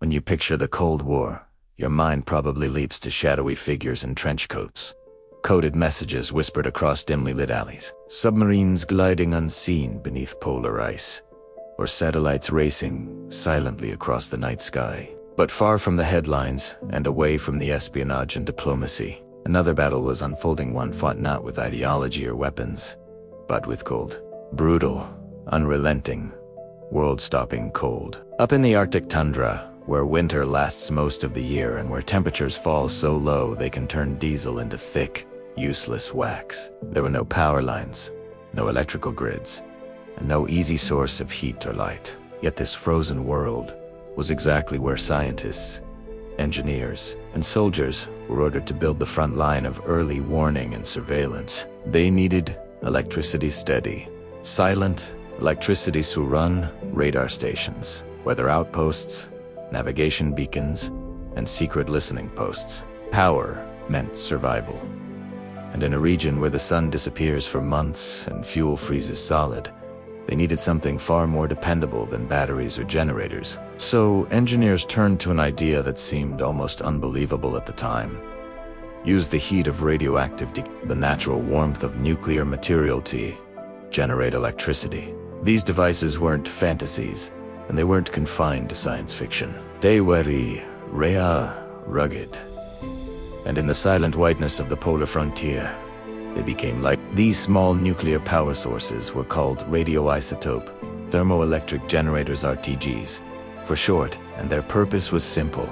When you picture the Cold War, your mind probably leaps to shadowy figures in trench coats, coded messages whispered across dimly lit alleys, submarines gliding unseen beneath polar ice, or satellites racing silently across the night sky. But far from the headlines and away from the espionage and diplomacy, another battle was unfolding, one fought not with ideology or weapons, but with cold. Brutal, unrelenting, world-stopping cold. Up in the Arctic tundra, where winter lasts most of the year and where temperatures fall so low they can turn diesel into thick, useless wax, there were no power lines, no electrical grids, and no easy source of heat or light. Yet this frozen world was exactly where scientists, engineers, and soldiers were ordered to build the front line of early warning and surveillance. They needed electricity steady, silent electricity to run radar stations, weather outposts, navigation beacons, and secret listening posts. Power meant survival. And in a region where the sun disappears for months and fuel freezes solid, they needed something far more dependable than batteries or generators. So engineers turned to an idea that seemed almost unbelievable at the time. Use the heat of radioactive the natural warmth of nuclear material to generate electricity. These devices weren't fantasies, and they weren't confined to science fiction. They were rugged. And in the silent whiteness of the polar frontier, they became light. These small nuclear power sources were called radioisotope thermoelectric generators, RTGs, for short, and their purpose was simple: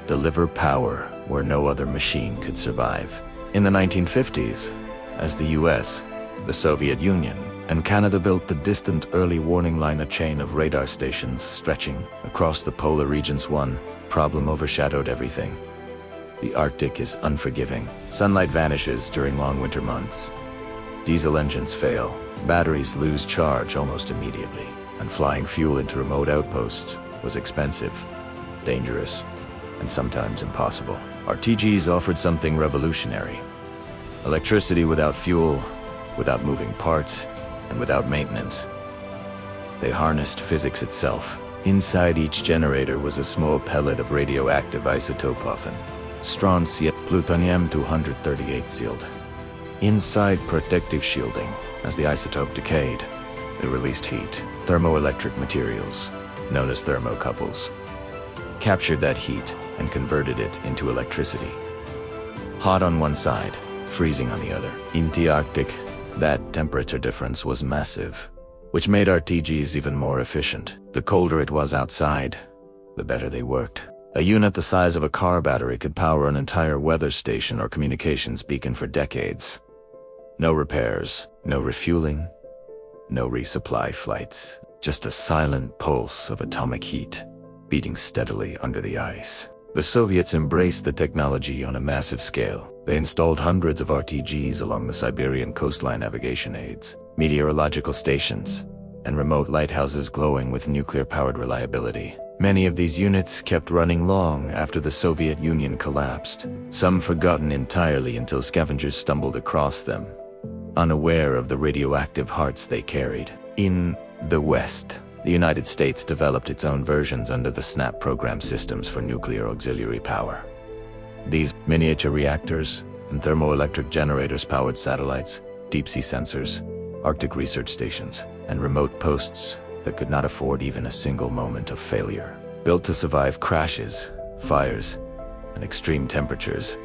deliver power where no other machine could survive. In the 1950s, as the US, the Soviet Union, and Canada built the distant early warning line, a chain of radar stations stretching across the polar regions, one problem overshadowed everything. The Arctic is unforgiving. Sunlight vanishes during long winter months. Diesel engines fail. Batteries lose charge almost immediately. And flying fuel into remote outposts was expensive, dangerous, and sometimes impossible. RTGs offered something revolutionary: electricity without fuel, without moving parts, and without maintenance. They harnessed physics itself. Inside each generator was a small pellet of radioactive isotope, often strontium plutonium-238 sealed. Inside protective shielding, as the isotope decayed, it released heat. Thermoelectric materials, known as thermocouples, captured that heat and converted it into electricity. Hot on one side, freezing on the other. In the Arctic, that temperature difference was massive, which made RTGs even more efficient. The colder it was outside, the better they worked. A unit the size of a car battery could power an entire weather station or communications beacon for decades. No repairs, no refueling, no resupply flights. Just a silent pulse of atomic heat, beating steadily under the ice. The Soviets embraced the technology on a massive scale. They installed hundreds of RTGs along the Siberian coastline, navigation aids, meteorological stations, and remote lighthouses glowing with nuclear-powered reliability. Many of these units kept running long after the Soviet Union collapsed, some forgotten entirely until scavengers stumbled across them, unaware of the radioactive hearts they carried. In the West, the United States developed its own versions under the SNAP program, systems for nuclear auxiliary power. These miniature reactors and thermoelectric generators powered satellites, deep-sea sensors, Arctic research stations, and remote posts that could not afford even a single moment of failure. Built to survive crashes, fires, and extreme temperatures,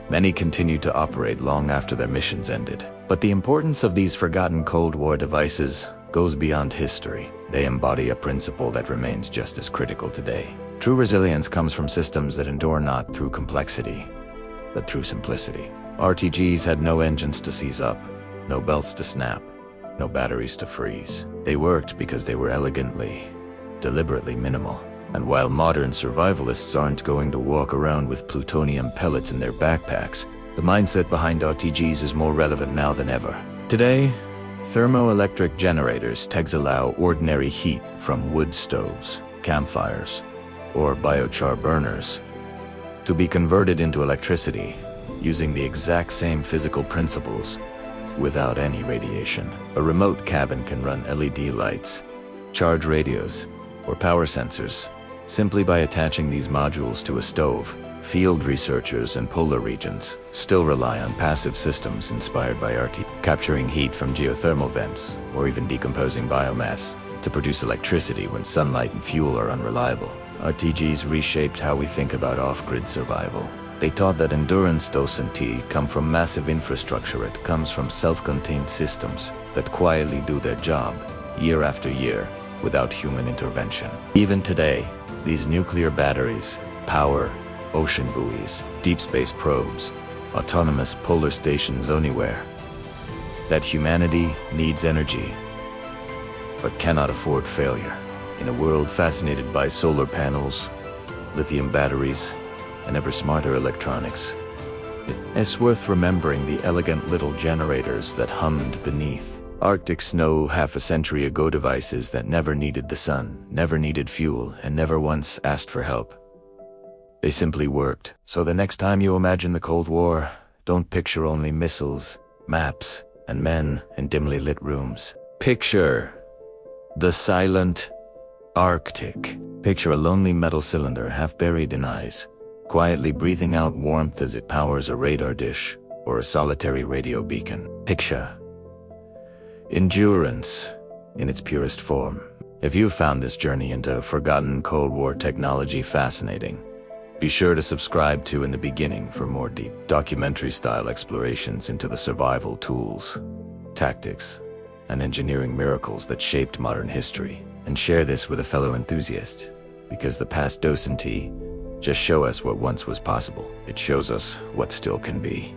many continued to operate long after their missions ended. But the importance of these forgotten Cold War devices goes beyond history. They embody a principle that remains just as critical today. True resilience comes from systems that endure not through complexity, but through simplicity. RTGs had no engines to seize up, no belts to snap, no batteries to freeze. They worked because they were elegantly, deliberately minimal. And while modern survivalists aren't going to walk around with plutonium pellets in their backpacks, the mindset behind RTGs is more relevant now than ever. Today, thermoelectric generators allow ordinary heat from wood stoves, campfires, or biochar burners to be converted into electricity using the exact same physical principles without any radiation. A remote cabin can run LED lights, charge radios, or power sensors Simply by attaching these modules to a stove, field researchers in polar regions still rely on passive systems inspired by RT, capturing heat from geothermal vents, or even decomposing biomass to produce electricity when sunlight and fuel are unreliable. RTGs reshaped how we think about off-grid survival. They taught that endurance doesn't come from massive infrastructure, it comes from self-contained systems that quietly do their job, year after year, without human intervention. Even today, these nuclear batteries power ocean buoys, deep space probes, autonomous polar stations anywhere. That humanity needs energy, but cannot afford failure. In a world fascinated by solar panels, lithium batteries, and ever smarter electronics, it's worth remembering the elegant little generators that hummed beneath Arctic snow half a century ago, devices that never needed the sun, never needed fuel, and never once asked for help. They simply worked. So the next time you imagine the Cold War, don't picture only missiles, maps, and men in dimly lit rooms. Picture the silent Arctic. Picture a lonely metal cylinder half buried in ice, quietly breathing out warmth as it powers a radar dish or a solitary radio beacon. Picture endurance in its purest form. If you found this journey into forgotten Cold War technology fascinating, be sure to subscribe to In the Beginning for more deep documentary-style explorations into the survival tools, tactics, and engineering miracles that shaped modern history. And share this with a fellow enthusiast, because the past doesn't just show us what once was possible. It shows us what still can be.